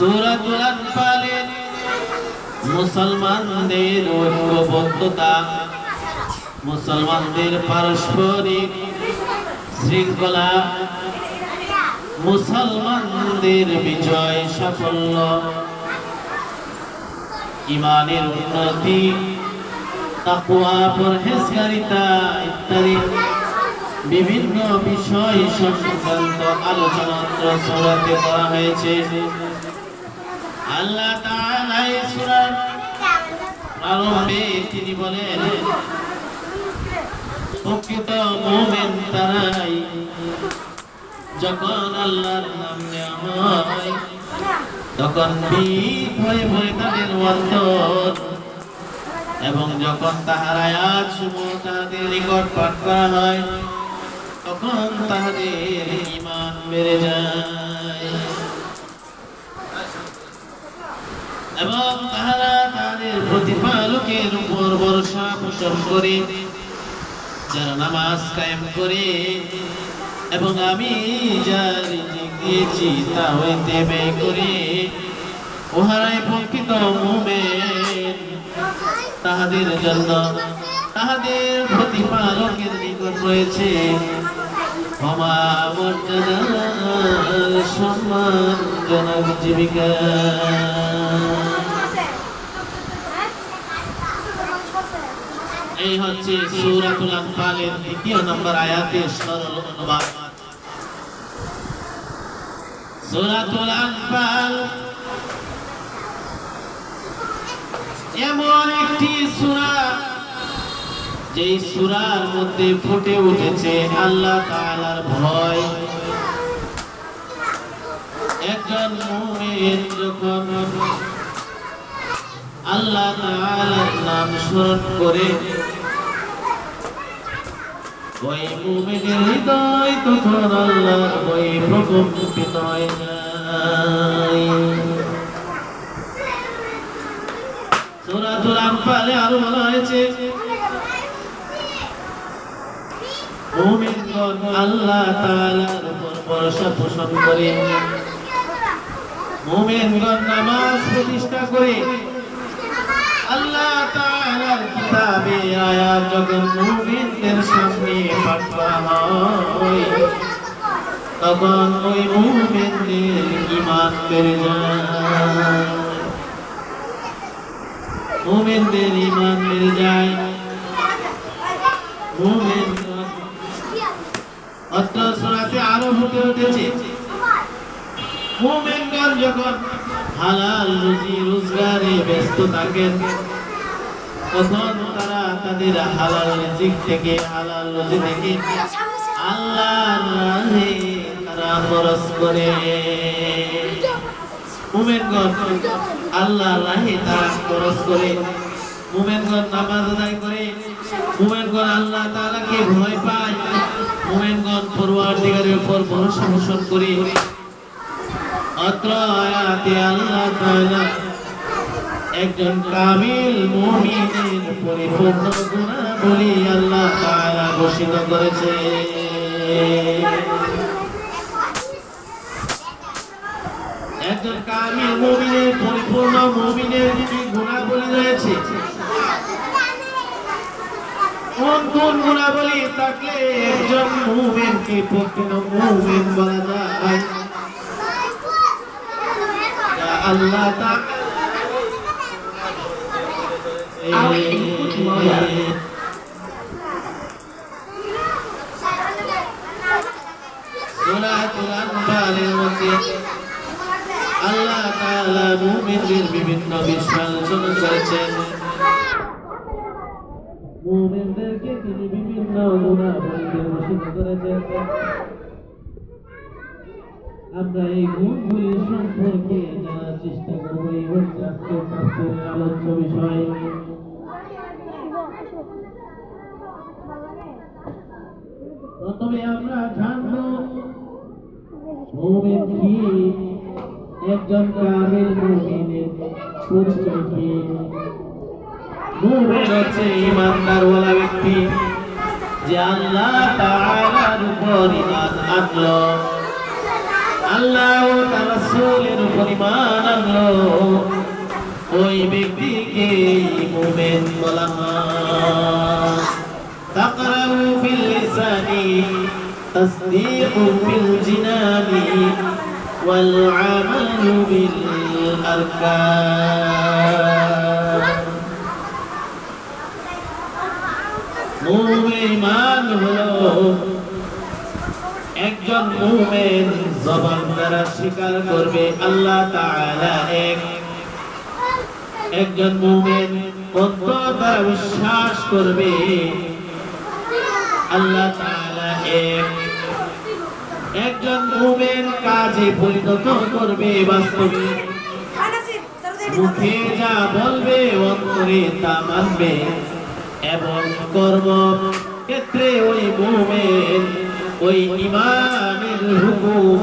সূরাতুল আনফালের মুসলমানদের ঐক্যবদ্ধতা, মুসলমানদের পারস্পরিক শৃঙ্খলা, মুসলমানদের বিজয় সাফল্য, ঈমানের উন্নতি, তাকওয়া পরহেজগারিতা ইত্যাদি বিভিন্ন বিষয় সংক্রান্ত আলোচনা সূরাতে করা হয়েছে। আল্লাহ তাআলা এই সূরার আরম্ভে তিনি বলেন, প্রকৃত মুমিন তারাই যখন আল্লাহর নাম নেওয়া হয় তখন ভয়ে ভয়ে তাদের অন্তর, এবং যখন তাহার আয়াত সমূহ তাহাদের নিকট পাঠ করা হয় তখন তাহাদের ঈমান বেড়ে যায় এবং তাহারা তাদের প্রতিপালকের উপর ভরসা পোষণ করে, যারা নামাজ কায়েম করে এবং আমি যা রিজিক দিয়েছি তা হইতে ব্যয় করে, উহারাই প্রকৃত মুমিন। তাহাদের জন্য তাহাদের প্রতিপালকের নিকট রয়েছে ক্ষমা, মর্যাদা, সম্মানজনক জীবিকা। এই হচ্ছে সূরাতুল আনফালের ২য় নম্বর আয়াতের সরল অনুবাদ। সূরাতুল আনফাল এমন একটি সূরা যেই সূরার মধ্যে ফুটে উঠেছে আল্লাহ তাআলার ভয়। একজন মুমিন যখন আল্লাহ তাআলার নাম স্মরণ করে, ওই মুমিনের হৃদয় তখন আল্লাহর ভয়ে প্রকম্পিত হয়ে যায়। সূরাতুল আনফালে আরো বলা হয়েছে, মুমিনগণ আল্লাহ তাআলার উপর ভরসা পোষণ করে, মুমিনগণ নামাজ প্রতিষ্ঠা করে, আল্লাহ তাআলার কিতাবে আয়াত যখন মুমিনদের সামনে পাঠ করা হয় তখন ওই মুমিনদের ঈমান বেড়ে যায়, মুমিনদের ঈমান বেড়ে যায়। মুমিনগণ অত্র সূরাতে আরো ফুটে উঠেছে, মুমিনগণ যখন হালাল রুজি রোজগারে ব্যস্ত থাকেন তখন তারা তাদের হালাল রিজিক থেকে, হালাল রুজি থেকে আল্লাহর রাহে তারা খরচ করে। মুমিনগণ আল্লাহর রাহে তারা খরচ করে, মুমিনগণ নামাজ আদায় করে, মুমিনগণ আল্লাহ তাআলাকে ভয় পায়, মুমিনগণ পরওয়ারদিগারের উপর ভরসা পোষণ করে। অত্র আয়াতে আল্লাহ তাআলা একজন কামিল মুমিনের পরিপূর্ণ গুণাবলী আল্লাহ তাআলা ঘোষিত করেছে। একজন কামিল মুমিনের, পরিপূর্ণ মুমিনের কি গুণাবলী রয়েছে? কোন কোন গুণাবলী থাকলে একজন মুমিনকে প্রকৃত মুমিন বলা যায়? আল্লাহ তাআলা সূরাতুল আনফালের মধ্যে আল্লাহ তাআলা মুমিনদের বিভিন্ন বিষয় আলোচনা করেছেন। মুমিনদেরকে তিনি বিভিন্ন গুণাবলীতে ঘোষিত করেছেন। আমরা এই গুণগুলি সম্পর্কে জানার চেষ্টা করব। এই হচ্ছে আজকের তাফসীরের আলোচ্য বিষয়। প্রথমে আমরা জানব মুমিন কি, একজন কামিল মুমিনের পরিচয় কি। মুমিন হচ্ছে ঈমানদার ওয়ালা ব্যক্তি যে আল্লাহ তাআলার উপর ঈমান আনলো, আল্লাহ ও তার রাসূলের উপর পরিমাণ আনলো ওই ব্যক্তিকে মুমিন বলা হয়। তাকরাউ ফিল লিসানি তাসদীকু ফিল জিনানি ওয়াল আমালু বিল আরকান। মুমিন হলো একজন মুমিন জবান দ্বারা স্বীকার করবে আল্লাহ তাআলা এক। একজন মুমিন অন্তর দ্বারা বিশ্বাস করবে আল্লাহ তাআলা এক। একজন মুমিন কাজে পরিণত করবে বাস্তবে, মুখে যা বলবে অন্তরে তা মানবে এবং কর্ম ক্ষেত্রে ওই মুমিন ওই ঈমানের হুকুম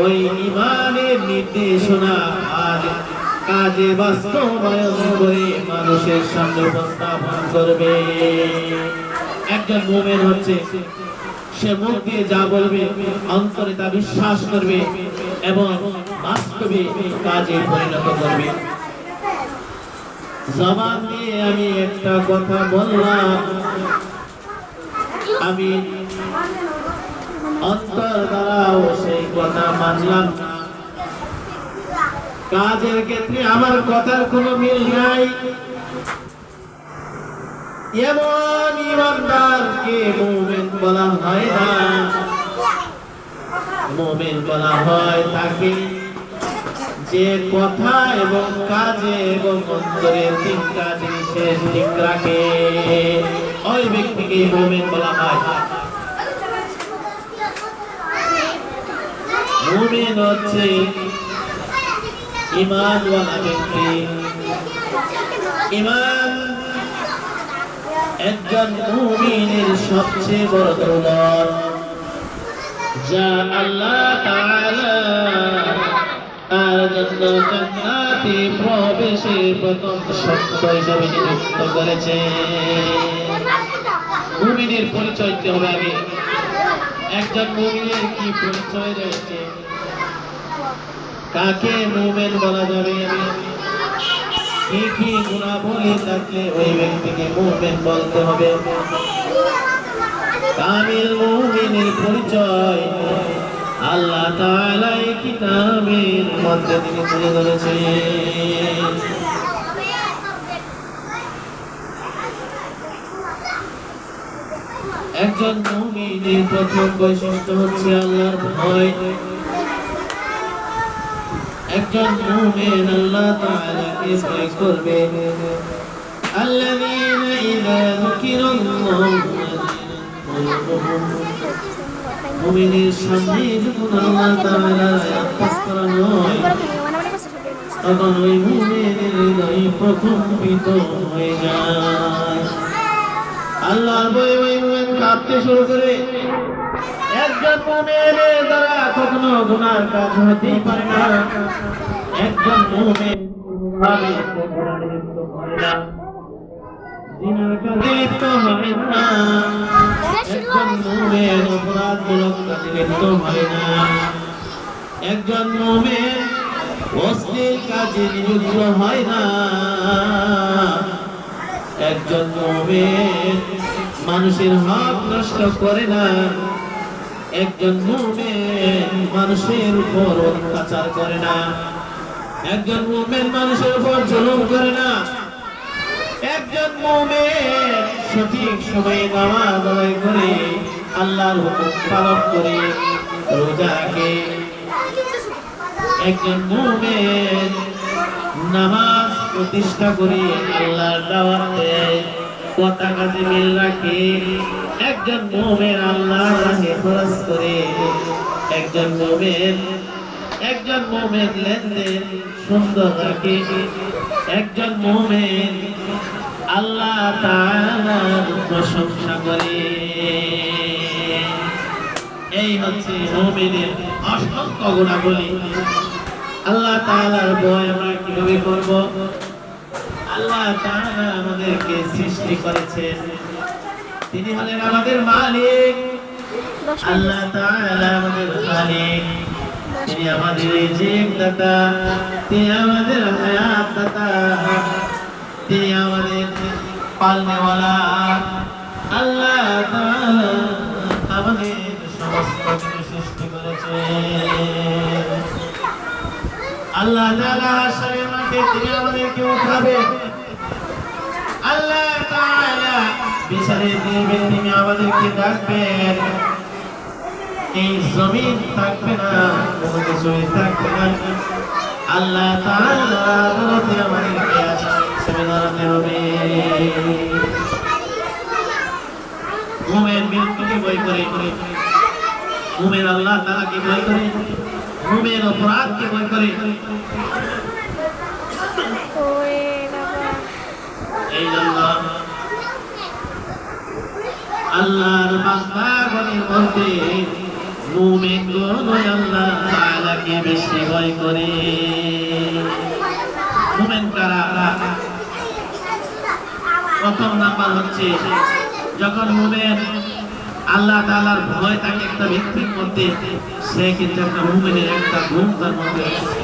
ওই ঈমানের নির্দেশনা আর কাজে বাস্তবায়ন করে মানুষের সামনে উপস্থাপন করবে। একজন মুমিন হচ্ছে সে মুখ দিয়ে যা বলবে অন্তরে তা বিশ্বাস করবে এবং বাস্তবে কাজে পরিণত করবে। জবান দিয়ে আমি একটা কথা বললাম, আমি অন্তর দ্বারাও সেই কথা মানলাম না, কাজের ক্ষেত্রে আমার কথার কোনো মিল নাই, এমন ঈমানদারকে মুমিন বলা হয় না। মুমিন বলা হয় তাকে যে কথা এবং কাজে এবং অন্তরে তিনটা জিনিসের ঠিক রাখে, ওই ব্যক্তিকে মুমিন বলা হয়। মুমিন হচ্ছে ঈমানওয়ালা ব্যক্তি। ঈমান একজন মুমিনের সবচেয়ে বড় দৌলত, যা আল্লাহ তাআলা তার জন্য জান্নাতে প্রবেশের প্রথম শর্ত হিসেবে নিযুক্ত করেছে। মুমিনের পরিচয় দিতে হবে আগে। একজন মুমিনের কি পরিচয় রয়েছে, কাকে মুমিন বলা যাবে, কি কি গুণাবলী থাকলে ওই ব্যক্তিকে মুমিন বলতে হবে। কামিল মুমিনের পরিচয় আল্লাহ তাআলা এই কিতাবের মধ্যে তিনি তুলে ধরেছেন। একজন মুমিনের প্রথম বৈশিষ্ট্য হচ্ছে আল্লাহর ভয়। একজন মুমিন আল্লাহ তাআলাকে ভয় করবে। আল্লাযীনা ইযা যুকিরাল্লাহু মুমিনের সামনে যখন আল্লাহ তাআলার আয়াত করা হয় তখন ওই মুমিনের হৃদয় প্রকম্পিত হয়ে যায়। আল্লাহর ভয়ে ওই মুমিন কাঁপতে শুরু করে। একজন মুমিনের দ্বারা কখনো গুনার কাজ হতেই পারে না। একজন মুমিন ভাবে অপরাধে লিপ্ত হয় না, জিনার কাজে লিপ্ত হয় না। একজন মুমিন অপরাধমূলক কাজে লিপ্ত হয় না। একজন মুমিন অশ্লীল কাজে নিযুক্ত হয় না। একজন মুমিন মানুষের হক নষ্ট করে না। একজন মুমিন মানুষের উপর অত্যাচার করে না। একজন মুমিন মানুষের উপর জুলুম করে না। একজন মুমিন সঠিক সময়ে নামাজ আদায় করে আল্লাহর হুকুম পালন করে রোজা রাখে। একজন মুমিন নামাজ প্রতিষ্ঠা করে আল্লাহর দাওয়াত দেয়, পতাকাতে মিল রাখে। একজন মুমিন আল্লাহর রাহে খরচ করে। একজন মুমিন লেনদেন সুন্দর রাখে। একজন মুমিন আল্লাহ তাআলার প্রশংসা করে। এই হচ্ছে মুমিনের অসংখ্য গুণাবলী। আল্লাহ তাআলার ভয় আমরা কিভাবে করব? আল্লাহ তাআলা আমাদেরকে সৃষ্টি করেছেন, তিনি হলেন আমাদের মালিক। আল্লাহ তাআলা আমাদের মালিক। তিনি আমাদের রিজিক দাতা, তিনি আমাদের হায়াত দাতা, তিনি আমাদের পালনেওয়ালা। আল্লাহ তাআলা আমাদের সমস্ত কিছু সৃষ্টি করেছেন। আল্লাহ তাআলা হাশরের মাঠে তিনি আমাদেরকে উঠাবে। আল্লাহ তাআলা বিচারের দিনে তিনি আমাদেরকে ডাকবেন। এই জমিন থাকবে না, কোনো কিছুই থাকবে না। আল্লাহ তাআলা আদালতে আমাদেরকে হিসেবে দাঁড়াতে হবে। মুমিন মৃত্যুকে ভয় করে, মুমিন আল্লাহ তাআলাকে ভয় করে, মুমিন অপরাধকে ভয় করে। এই জন্য আল্লাহর বান্দাগণের মধ্যে মুমিনগণ আল্লাহ তাআলাকে বেশি ভয় করে। মুমিন কারা? প্রথম নাম্বার হচ্ছে যখন মুমিন আল্লাহ তাআলার ভয় থাকে একটা ব্যক্তির মধ্যে, সে কিন্তু একটা মুমিনের একটা গুণ তার মধ্যে আছে।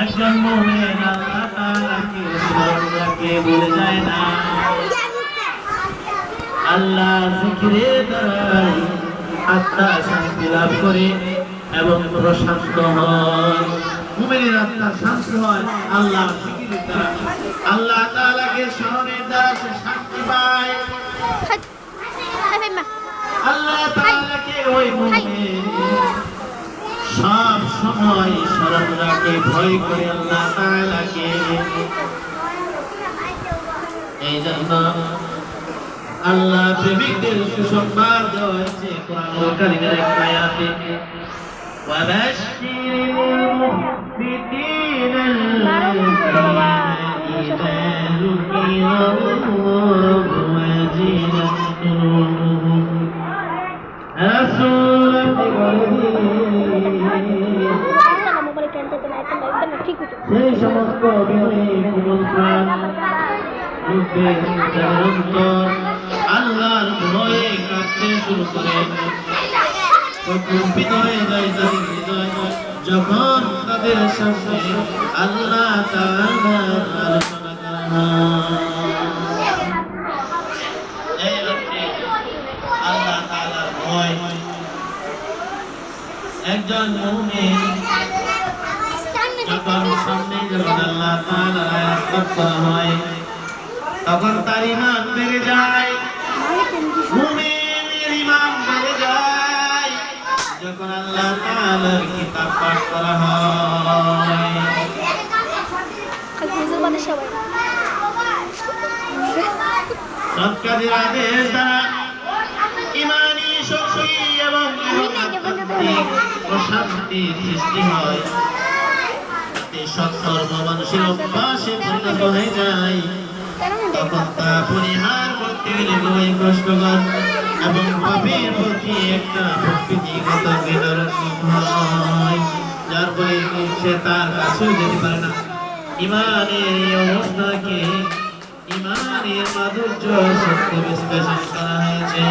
একজন মুমিন আল্লাহ তাআলাকে স্মরণ রাখে, ভুলে যায় না। আল্লাহ জিকিরের দ্বারা আত্মা শান্তি লাভ করে এবং প্রশান্ত হয়। মুমিনের আত্মা শান্ত হয় আল্লাহ জিকিরের দ্বারা। আল্লাহ তাআলাকে স্মরণের দ্বারা সে শান্তি পায়। আল্লাহ তাআলাকে ওই মুমিন সব সময় স্মরণ রাখে, ভয় করে আল্লাহ তাআলাকে। এই জন্য আল্লাহ প্রেমিকদের সুসংবাদ দেওয়া হয়েছে কোরআনুল কারীমের এক আয়াতে, ওয়াবাশশিরিল মুখবিতিনা আল্লাযীনা ইযা যুকিরাল্লাহু ওয়াজিলাত কুলুবুহুম রাসূলান সেই সমস্ত বিনয়ী কোমল প্রাণ আল্লাহর ভয়ে কাঁদতে শুরু করে, প্রকম্পিত হয়ে যায় তাদের হৃদয় যখন তাদের সামনে আল্লাহ তাআলার আলোচনা করা হয়। এই হচ্ছে আল্লাহ তাআলার ভয়। একজন মুমিন যখন সামনে যখন আল্লাহ তাআলার আয়াত পাঠ করা হয়, তখন তার ঈমান বেড়ে যায়, মুমিনের ঈমান বেড়ে যায়। যখন আল্লাহ তাআলার কিতাব পাঠ করা হয়, সৎ কাজের আদেশ দ্বারা ঈমানী শক্তি এবং আত্মিক প্রশান্তির সৃষ্টি হয়। সৎকর্ম মানুষের অভ্যাসে পরিণত হয়ে যায়। তখন তা পরিহার করতে গেলে খুবই কষ্টকর এবং পাপের প্রতি একটা প্রকৃতিগত বিরক্ত হয়, যার ফলে সে তার কাছেও যেতে পারে না। ঈমানের এই অবস্থাকে ঈমানের মাধুর্য সত্য বিশ্লেষণ করা হয়েছে।